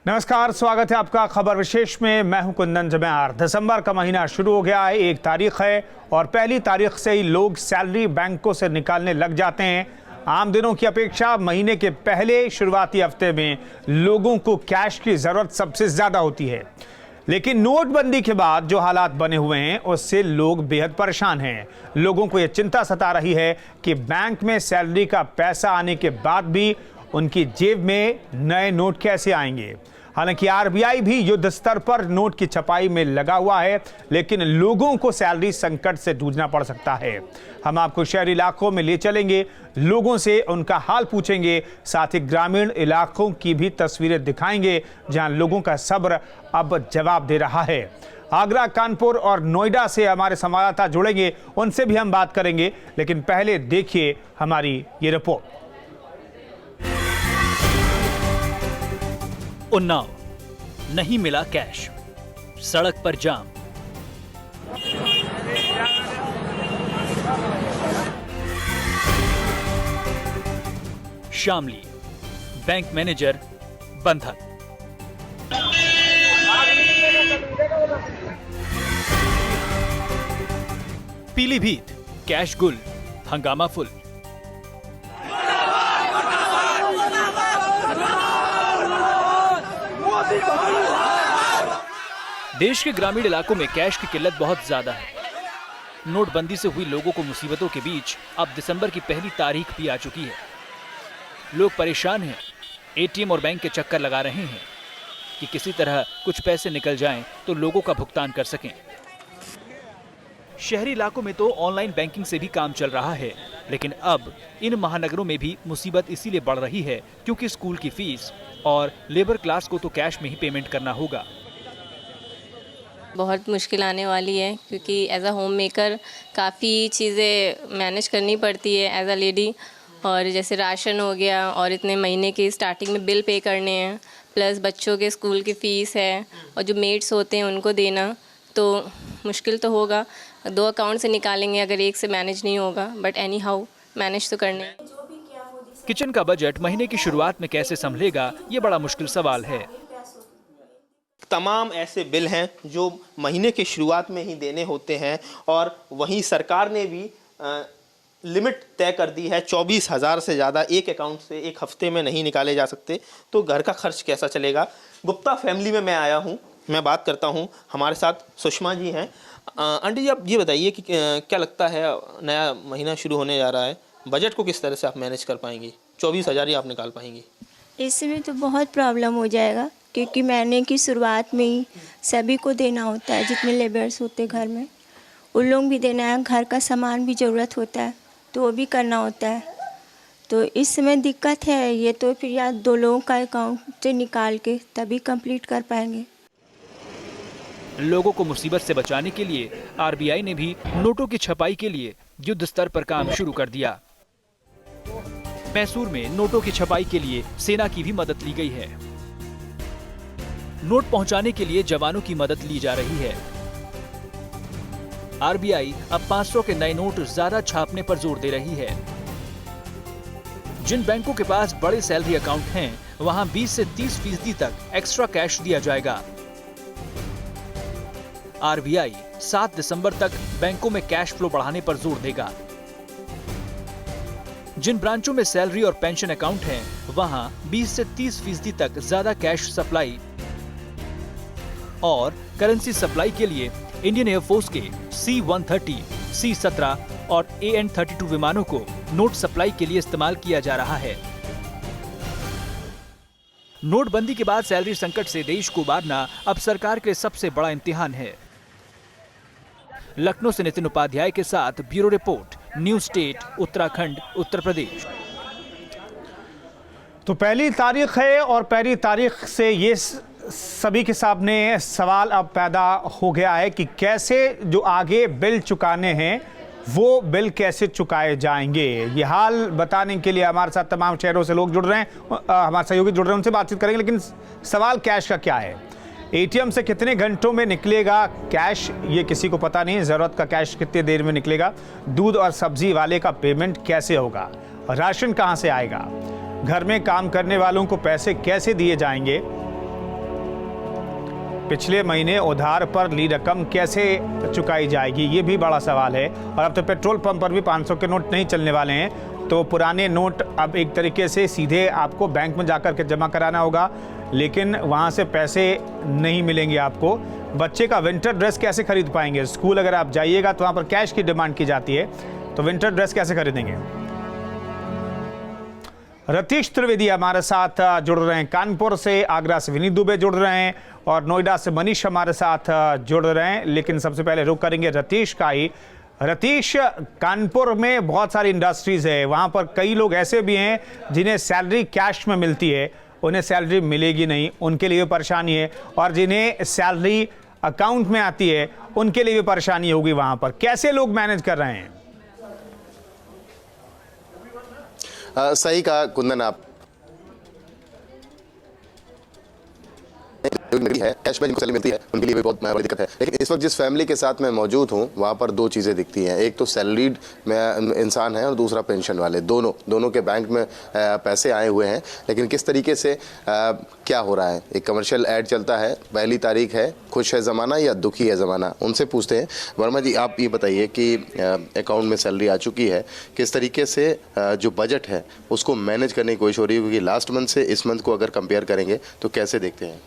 नमस्कार, स्वागत है आपका खबर विशेष में। मैं हूं कुंदन जमेर। दिसंबर का महीना शुरू हो गया है, 1 तारीख है और पहली तारीख से ही लोग सैलरी बैंकों से निकालने लग जाते हैं। आम दिनों की अपेक्षा महीने के पहले शुरुआती हफ्ते में लोगों को कैश की जरूरत सबसे ज्यादा होती है, लेकिन नोटबंदी के बाद जो हालात बने हुए हैं उससे लोग बेहद परेशान हैं। लोगों को यह चिंता सता रही है कि बैंक में सैलरी का पैसा आने के बाद भी उनकी जेब में नए नोट कैसे आएंगे। हालांकि आरबीआई भी युद्ध स्तर पर नोट की छपाई में लगा हुआ है, लेकिन लोगों को सैलरी संकट से जूझना पड़ सकता है। हम आपको शहरी इलाकों में ले चलेंगे, लोगों से उनका हाल पूछेंगे, साथ ही ग्रामीण इलाकों की भी तस्वीरें दिखाएंगे जहां लोगों का सब्र अब जवाब दे रहा है। आगरा, कानपुर और नोएडा से हमारे संवाददाता जुड़ेंगे, उनसे भी हम बात करेंगे, लेकिन पहले देखिए हमारी ये रिपोर्ट। उन्नाव, नहीं मिला कैश, सड़क पर जाम। शामली, बैंक मैनेजर बंधक। पीलीभीत, कैश गुल, हंगामा फुल। देश के ग्रामीण इलाकों में कैश की किल्लत बहुत ज्यादा है। नोटबंदी से हुई लोगों को मुसीबतों के बीच अब दिसंबर की पहली तारीख भी आ चुकी है। लोग परेशान हैं, एटीएम और बैंक के चक्कर लगा रहे हैं कि किसी तरह कुछ पैसे निकल जाएं तो लोगों का भुगतान कर सकें। शहरी इलाकों में तो ऑनलाइन बैंकिंग से भी काम चल रहा है, लेकिन अब इन महानगरों में भी मुसीबत इसीलिए बढ़ रही है क्योंकि स्कूल की फीस और लेबर क्लास को तो कैश में ही पेमेंट करना होगा। बहुत मुश्किल आने वाली है क्योंकि एज अ होम मेकर काफ़ी चीज़ें मैनेज करनी पड़ती है एज अ लेडी। और जैसे राशन हो गया और इतने महीने की स्टार्टिंग में बिल पे करने हैं, प्लस बच्चों के स्कूल की फ़ीस है और जो मेड्स होते हैं उनको देना, तो मुश्किल तो होगा। 2 अकाउंट से निकालेंगे अगर एक से मैनेज नहीं होगा, बट एनी हाउ मैनेज तो करने। किचन का बजट महीने की शुरुआत में कैसे संभलेगा, ये बड़ा मुश्किल सवाल है। तमाम ऐसे बिल हैं जो महीने के शुरुआत में ही देने होते हैं और वहीं सरकार ने भी लिमिट तय कर दी है। 24,000 से ज़्यादा एक अकाउंट से एक हफ्ते में नहीं निकाले जा सकते, तो घर का खर्च कैसा चलेगा। गुप्ता फैमिली में मैं आया हूँ, मैं बात करता हूँ। हमारे साथ सुषमा जी हैं। आंटी जी, आप ये बताइए कि क्या लगता है, नया महीना शुरू होने जा रहा है, बजट को किस तरह से आप मैनेज कर पाएंगी? 24,000 ही आप निकाल पाएंगी? इसमें तो बहुत प्रॉब्लम हो जाएगा क्योंकि महीने की शुरुआत में ही सभी को देना होता है, जितने लेबर्स होते घर में उन लोग भी देना है, घर का सामान भी ज़रूरत होता है तो वो भी करना होता है। तो इस समय दिक्कत है ये, तो फिर या 2 लोगों का अकाउंट से निकाल के तभी कंप्लीट कर पाएंगे। लोगों को मुसीबत से बचाने के लिए आरबीआई ने भी नोटों की छपाई के लिए युद्ध स्तर पर काम शुरू कर दिया। मैसूर में नोटों की छपाई के लिए सेना की भी मदद ली गई है। नोट पहुंचाने के लिए जवानों की मदद ली जा रही है। आरबीआई अब 500 के नए नोट ज्यादा छापने पर जोर दे रही है। जिन बैंकों के पास बड़े सैलरी अकाउंट हैं, वहां 20 से 30% तक एक्स्ट्रा कैश दिया जाएगा। आरबीआई 7 दिसंबर तक बैंकों में कैश फ्लो बढ़ाने पर जोर देगा। जिन ब्रांचों में सैलरी और पेंशन अकाउंट हैं, वहां 20 से 30% तक ज्यादा कैश सप्लाई और करेंसी सप्लाई के लिए इंडियन एयरफोर्स के C-130, C-17 और AN-32 विमानों को नोट सप्लाई के लिए इस्तेमाल किया जा रहा है। नोटबंदी के बाद सैलरी संकट से देश को उबारना अब सरकार के सबसे बड़ा इम्तिहान है। लखनऊ से नितिन उपाध्याय के साथ bureau report, news state, Uttarakhand, Uttar Pradesh. तो पहली तारीख है और पहली तारीख से ये सभी के सामने सवाल अब पैदा हो गया है कि कैसे जो आगे बिल चुकाने हैं वो बिल कैसे चुकाए जाएंगे। ये हाल बताने के लिए हमारे साथ तमाम शहरों से लोग जुड़ रहे हैं, हमारे सहयोगी जुड़ रहे हैं, उनसे बातचीत करेंगे। लेकिन सवाल कैश का क्या है, एटीएम से कितने घंटों में निकलेगा कैश, ये किसी को पता नहीं। ज़रूरत का कैश कितनी देर में निकलेगा, दूध और सब्जी वाले का पेमेंट कैसे होगा, राशन कहाँ से आएगा, घर में काम करने वालों को पैसे कैसे दिए जाएंगे, पिछले महीने उधार पर ली रकम कैसे चुकाई जाएगी, ये भी बड़ा सवाल है। और अब तो पेट्रोल पंप पर भी 500 के नोट नहीं चलने वाले हैं, तो पुराने नोट अब एक तरीके से सीधे आपको बैंक में जाकर के जमा कराना होगा, लेकिन वहाँ से पैसे नहीं मिलेंगे आपको। बच्चे का विंटर ड्रेस कैसे खरीद पाएंगे? स्कूल अगर आप जाइएगा तो वहाँ पर कैश की डिमांड की जाती है, तो विंटर ड्रेस कैसे खरीदेंगे? रतीश त्रिवेदी हमारे साथ जुड़ रहे हैं कानपुर से, आगरा से विनीत दुबे जुड़ रहे हैं और नोएडा से मनीष हमारे साथ जुड़ रहे हैं। लेकिन सबसे पहले रुक करेंगे रतीश का ही। रतीश, कानपुर में बहुत सारी इंडस्ट्रीज है, वहां पर कई लोग ऐसे भी हैं जिन्हें सैलरी कैश में मिलती है, उन्हें सैलरी मिलेगी नहीं, उनके लिए भी परेशानी है, और जिन्हें सैलरी अकाउंट में आती है उनके लिए भी परेशानी होगी। वहां पर कैसे लोग मैनेज कर रहे हैं? सही कहा कुंदन, आप है कैश में जिनको सैलरी मिलती है उनके लिए भी बहुत बड़ी दिक्कत है। लेकिन इस वक्त जिस फैमिली के साथ मैं मौजूद हूँ वहाँ पर दो चीज़ें दिखती हैं, एक तो सैलरीड में इंसान है और दूसरा पेंशन वाले। दोनों के बैंक में पैसे आए हुए हैं, लेकिन किस तरीके से क्या हो रहा है। एक कमर्शियल ऐड चलता है, पहली तारीख है, खुश है ज़माना या दुखी है ज़माना। उनसे पूछते हैं। वर्मा जी, आप ये बताइए कि अकाउंट में सैलरी आ चुकी है, किस तरीके से जो बजट है उसको मैनेज करने की कोशिश हो रही है, क्योंकि लास्ट मंथ से इस मंथ को अगर कंपेयर करेंगे तो कैसे देखते हैं?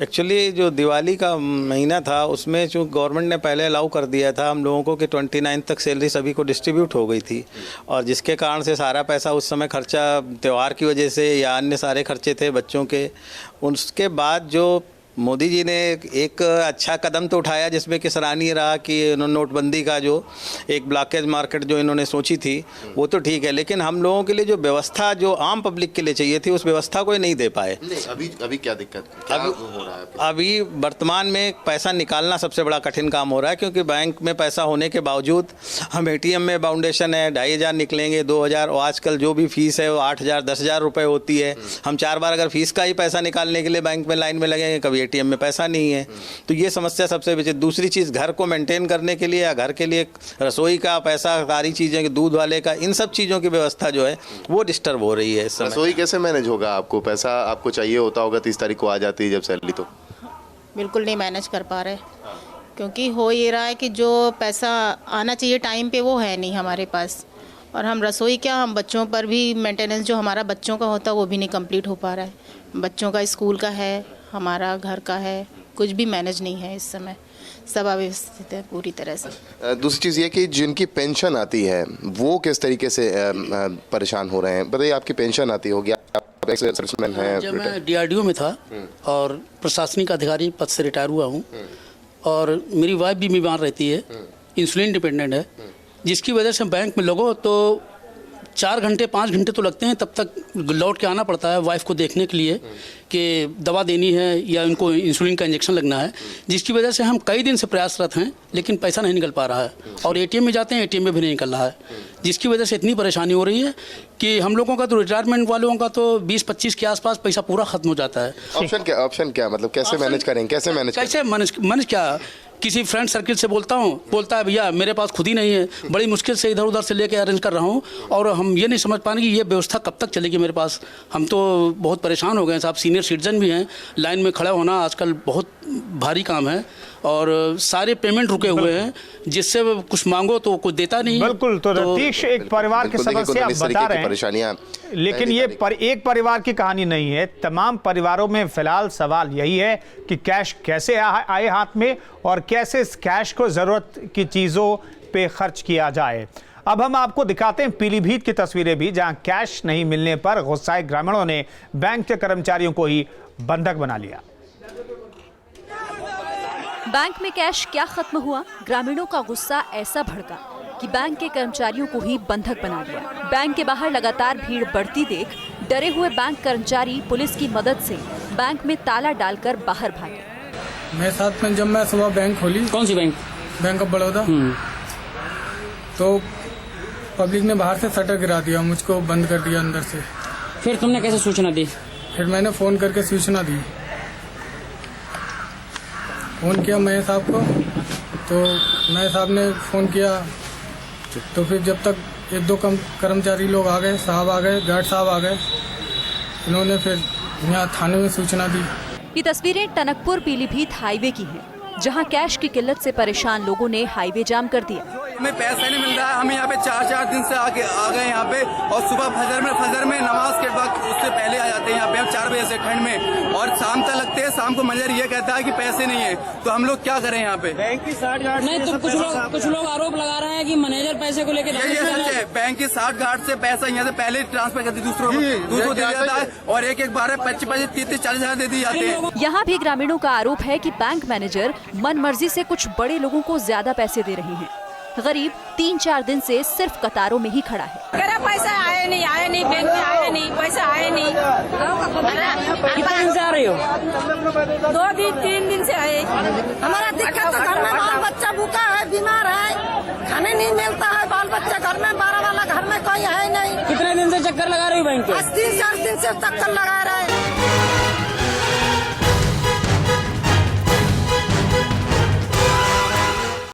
एक्चुअली जो दिवाली का महीना था उसमें जो गवर्नमेंट ने पहले अलाउ कर दिया था हम लोगों को कि 29 तक सैलरी सभी को डिस्ट्रीब्यूट हो गई थी, और जिसके कारण से सारा पैसा उस समय खर्चा त्यौहार की वजह से या अन्य सारे खर्चे थे बच्चों के। उसके बाद जो मोदी जी ने एक अच्छा कदम तो उठाया जिसमें कि सराहनीय रहा कि नोटबंदी का जो एक ब्लॉकेज मार्केट जो इन्होंने सोची थी वो तो ठीक है, लेकिन हम लोगों के लिए जो व्यवस्था जो आम पब्लिक के लिए चाहिए थी उस व्यवस्था को नहीं दे पाए। अभी क्या दिक्कत क्या हो रहा है? अभी वर्तमान में पैसा निकालना सबसे बड़ा कठिन काम हो रहा है, क्योंकि बैंक में पैसा होने के बावजूद हम ATM में बाउंडेशन है 2500 निकलेंगे, 2000, और आजकल जो भी फीस है वो 8000 10,000 रुपये होती है। हम 4 बार अगर फीस का ही पैसा निकालने के लिए बैंक में लाइन में लगेंगे, कभी ATM में पैसा नहीं है, तो ये समस्या सबसे बड़ी। दूसरी चीज़, घर को मेंटेन करने के लिए या घर के लिए रसोई का पैसा, सारी चीज़ें, दूध वाले का, इन सब चीज़ों की व्यवस्था जो है वो डिस्टर्ब हो रही है इस समय। रसोई कैसे मैनेज होगा? आपको पैसा आपको चाहिए होता होगा, 30 तारीख को आ जाती है जब सैलरी, तो बिल्कुल नहीं मैनेज कर पा रहे, क्योंकि हो ये रहा है कि जो पैसा आना चाहिए टाइम पे वो है नहीं हमारे पास, और हम रसोई क्या, हम बच्चों पर भी मेंटेनेंस जो हमारा बच्चों का होता है वो भी नहीं कंप्लीट हो पा रहा है। बच्चों का स्कूल का है, हमारा घर का है, कुछ भी मैनेज नहीं है इस समय, सब अव्यवस्थित है पूरी तरह से। दूसरी चीज़ ये कि जिनकी पेंशन आती है वो किस तरीके से परेशान हो रहे हैं? बताइए, आपकी पेंशन आती होगी, आप एक सर्विसमैन हैं। जब मैं DRDO में था और प्रशासनिक अधिकारी पद से रिटायर हुआ हूँ, और मेरी वाइफ भी बीमार रहती है, इंसुलिन डिपेंडेंट है, जिसकी वजह से बैंक में लगो तो 4 घंटे 5 घंटे तो लगते हैं, तब तक लौट के आना पड़ता है वाइफ को देखने के लिए कि दवा देनी है या उनको इंसुलिन का इंजेक्शन लगना है, जिसकी वजह से हम कई दिन से प्रयासरत हैं, लेकिन पैसा नहीं निकल पा रहा है। और ATM में जाते हैं, ATM में भी नहीं निकल रहा है, जिसकी वजह से इतनी परेशानी हो रही है कि हम लोगों का तो, रिटायरमेंट वालों का तो 20-25 के आसपास पैसा पूरा खत्म हो जाता है। ऑप्शन क्या मतलब कैसे मैनेज करेंगे? कैसे मैनेज क्या, किसी फ्रेंड सर्किल से बोलता है भैया मेरे पास खुद ही नहीं है, बड़ी मुश्किल से इधर उधर से लेके अरेंज कर रहा हूँ, और हम ये नहीं समझ पा रहे कि ये व्यवस्था कब तक चलेगी मेरे पास। हम तो बहुत परेशान हो गए हैं साहब, सीनियर सिटीजन भी हैं, लाइन में खड़ा होना आजकल बहुत भारी काम है, और सारे पेमेंट रुके हुए हैं, जिससे कुछ मांगो तो कुछ देता नहीं। बिल्कुल, तो रतीश एक परिवार के सदस्य आप बता रहे हैं परेशानियां, लेकिन ये एक परिवार की कहानी नहीं है, तमाम परिवारों में फिलहाल सवाल यही है कि कैश कैसे आए हाथ में और कैसे इस कैश को जरूरत की चीजों पे खर्च किया जाए। अब हम आपको दिखाते हैं पीलीभीत की तस्वीरें भी, जहां कैश नहीं मिलने पर गुस्साए ग्रामीणों ने बैंक के कर्मचारियों को ही बंधक बना लिया। बैंक में कैश क्या खत्म हुआ, ग्रामीणों का गुस्सा ऐसा भड़का कि बैंक के कर्मचारियों को ही बंधक बना लिया। बैंक के बाहर लगातार भीड़ बढ़ती देख डरे हुए बैंक कर्मचारी पुलिस की मदद से बैंक में ताला डालकर बाहर भागे। मेरे साथ में जब मैं सुबह बैंक खोली। कौन सी बैंक? Bank of Baroda. तो पब्लिक ने बाहर से शटर गिरा दिया, मुझको बंद कर दिया अंदर से। फिर तुमने कैसे सूचना दी? फिर मैंने फ़ोन करके सूचना दी, फ़ोन किया मैं साहब को, तो मैं साहब ने फ़ोन किया, तो फिर जब तक 1-2 कर्मचारी लोग आ गए, साहब आ गए, गार्ड साहब आ गए, इन्होंने फिर यहाँ थाने में सूचना दी। ये तस्वीरें टनकपुर पीलीभीत हाईवे की हैं, जहां कैश की किल्लत से परेशान लोगों ने हाईवे जाम कर दिया। हमें पैसा नहीं मिल रहा है। हम यहाँ पे 4 दिन से आ गए यहाँ पे, और सुबह फजर में नमाज के वक्त उससे पहले आ जाते हैं यहाँ पे हम 4 बजे से ठंड में, और शाम तक लगते हैं। शाम को मैनेजर ये कहता है कि पैसे नहीं है, तो हम लोग क्या करें यहाँ पे? बैंक की 60-60 नहीं तो कुछ लोग आरोप लगा रहे हैं कि मैनेजर पैसे को लेकर ये सच है। बैंक की 60-60 से पैसा यहाँ से पहले ट्रांसफर करती दूसरों को दे जाता है, और एक बार 25-25, 30-40 हजार दे दिए जाते हैं। यहाँ भी ग्रामीणों का आरोप है कि बैंक मैनेजर मनमर्जी से कुछ बड़े लोगों को ज्यादा पैसे दे रहे हैं। गरीब 3-4 दिन से सिर्फ कतारों में ही खड़ा है। मेरा पैसा आया नहीं, बैंक में आया नहीं, पैसा आया नहीं। कितने दिन से आ रही हो? 2 दिन 3 दिन से आए। हमारा दिक्कत तो घर में बाल बच्चा भूखा है, बीमार है, खाने नहीं मिलता है, बाल बच्चा घर में 12 वाला घर में कोई है नहीं। कितने दिन से चक्कर लगा रही हो बैंक के? 3-4 दिन से चक्कर लगा रहा है।